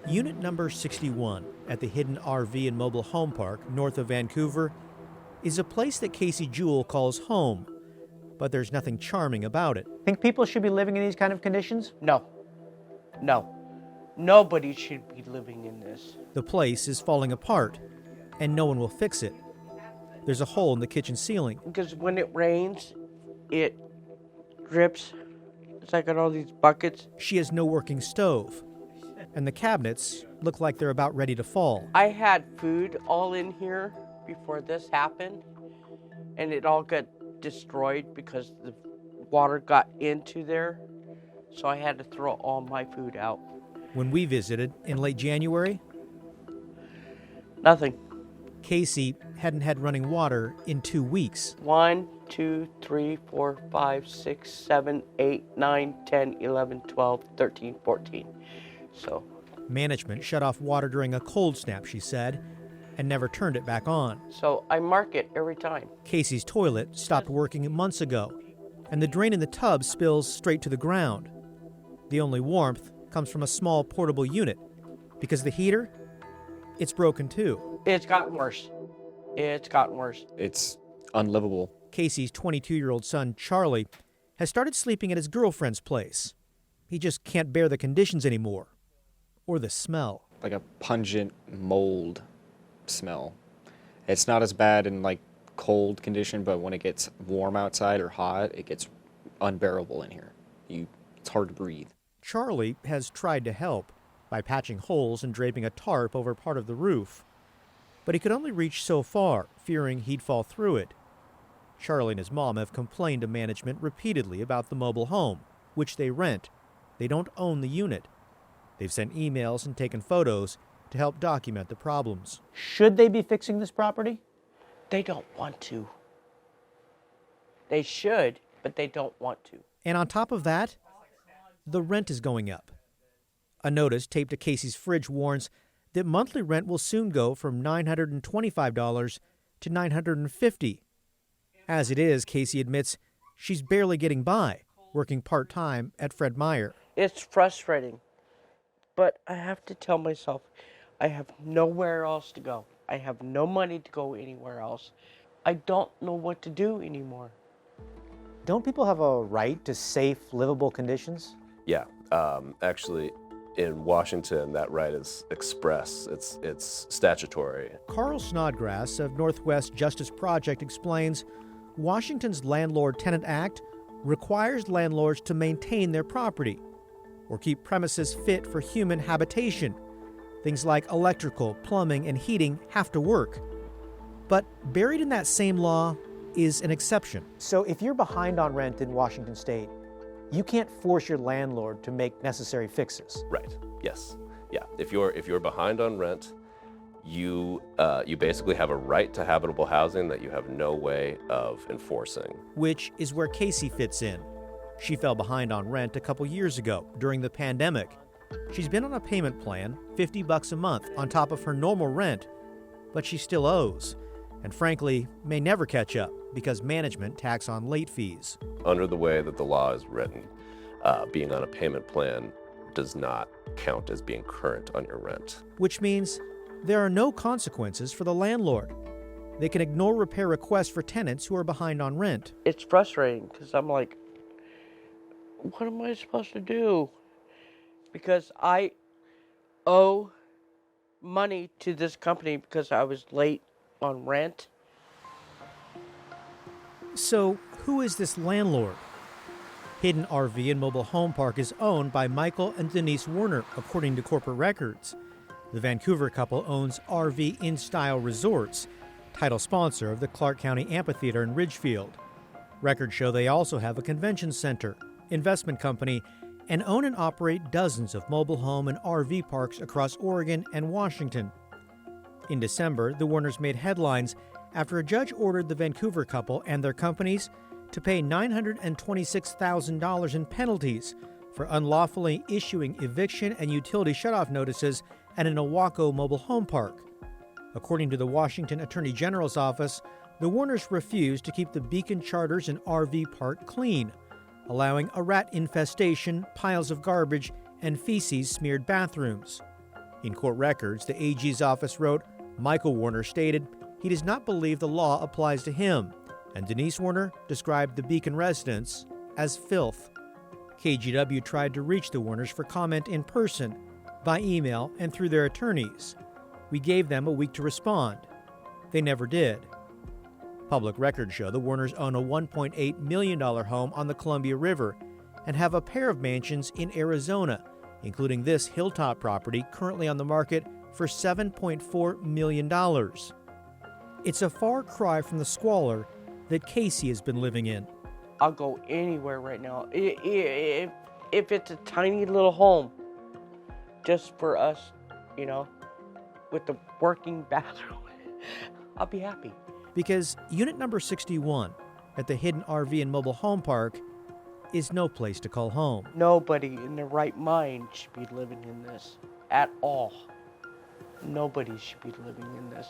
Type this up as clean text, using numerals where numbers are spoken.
Unit number 61 at the hidden RV and mobile home park north of Vancouver is a place that Casey Jewell calls home, but there's nothing charming about it. Think people should be living in these kind of conditions? No. Nobody should be living in this. The place is falling apart, and no one will fix it. There's a hole in the kitchen ceiling. Because when it rains, it drips. It's like got all these buckets. She has no working stove, and the cabinets look like they're about ready to fall. I had food all in here before this happened, and it all got destroyed because the water got into there, so I had to throw all my food out. When we visited in late January, Nothing. Casey hadn't had running water in 2 weeks. 1, 2, 3, 4, 5, 6, 7, 8, 9, 10, 11, 12, 13, 14. So Management shut off water during a cold snap, she said, and never turned it back on. So I mark it every time. Casey's toilet stopped working months ago, and the drain in the tub spills straight to the ground. The only warmth comes from a small portable unit, because the heater, it's broken too. It's gotten worse. It's unlivable. Casey's 22-year-old son, Charlie, has started sleeping at his girlfriend's place. He just can't bear the conditions anymore, or the smell. Like a pungent mold smell. It's not as bad in like cold condition, but when it gets warm outside or hot, it gets unbearable in here. It's hard to breathe. Charlie has tried to help by patching holes and draping a tarp over part of the roof, but he could only reach so far, fearing he'd fall through it. Charlie and his mom have complained to management repeatedly about the mobile home, which they rent. They don't own the unit. They've sent emails and taken photos to help document the problems. Should they be fixing this property? They don't want to. They should, but they don't want to. And on top of that, the rent is going up. A notice taped to Casey's fridge warns that monthly rent will soon go from $925 to $950. As it is, Casey admits she's barely getting by, working part-time at Fred Meyer. It's frustrating, but I have to tell myself I have nowhere else to go. I have no money to go anywhere else. I don't know what to do anymore. Don't people have a right to safe, livable conditions? Yeah, actually, in Washington, that right is express. It's statutory. Carl Snodgrass of Northwest Justice Project explains Washington's Landlord-Tenant Act requires landlords to maintain their property or keep premises fit for human habitation. Things like electrical, plumbing, and heating have to work. But buried in that same law is an exception. So if you're behind on rent in Washington State, you can't force your landlord to make necessary fixes. Right. Yes. Yeah. If you're behind on rent, you basically have a right to habitable housing that you have no way of enforcing. Which is where Casey fits in. She fell behind on rent a couple years ago during the pandemic. She's been on a payment plan, $50 a month on top of her normal rent, but she still owes, and frankly, may never catch up because management tacks on late fees. Under the way that the law is written, being on a payment plan does not count as being current on your rent. Which means there are no consequences for the landlord. They can ignore repair requests for tenants who are behind on rent. It's frustrating because I'm like, what am I supposed to do? Because I owe money to this company because I was late on rent. So, who is this landlord? Hidden RV and Mobile Home Park is owned by Michael and Denise Werner, according to corporate records. The Vancouver couple owns RV In-Style Resorts, title sponsor of the Clark County Amphitheater in Ridgefield. Records show they also have a convention center, investment company, and own and operate dozens of mobile home and RV parks across Oregon and Washington. In December, the Werners made headlines after a judge ordered the Vancouver couple and their companies to pay $926,000 in penalties for unlawfully issuing eviction and utility shutoff notices at an Owako mobile home park. According to the Washington Attorney General's office, The Warners refused to keep the Beacon Charters and RV park clean, allowing a rat infestation, piles of garbage, and feces smeared bathrooms. In court records, the AG's office wrote Michael Warner stated he does not believe the law applies to him, and Denise Warner described the Beacon residents as filth. KGW tried to reach the Warners for comment in person, by email, and through their attorneys. We gave them a week to respond. They never did. Public records show the Warners own a $1.8 million home on the Columbia River and have a pair of mansions in Arizona, including this hilltop property currently on the market for $7.4 million. It's a far cry from the squalor that Casey has been living in. I'll go anywhere right now. If it's a tiny little home, just for us, with the working bathroom, I'll be happy. Because unit number 61 at the hidden RV and mobile home park is no place to call home. Nobody in their right mind should be living in this at all. Nobody should be living in this.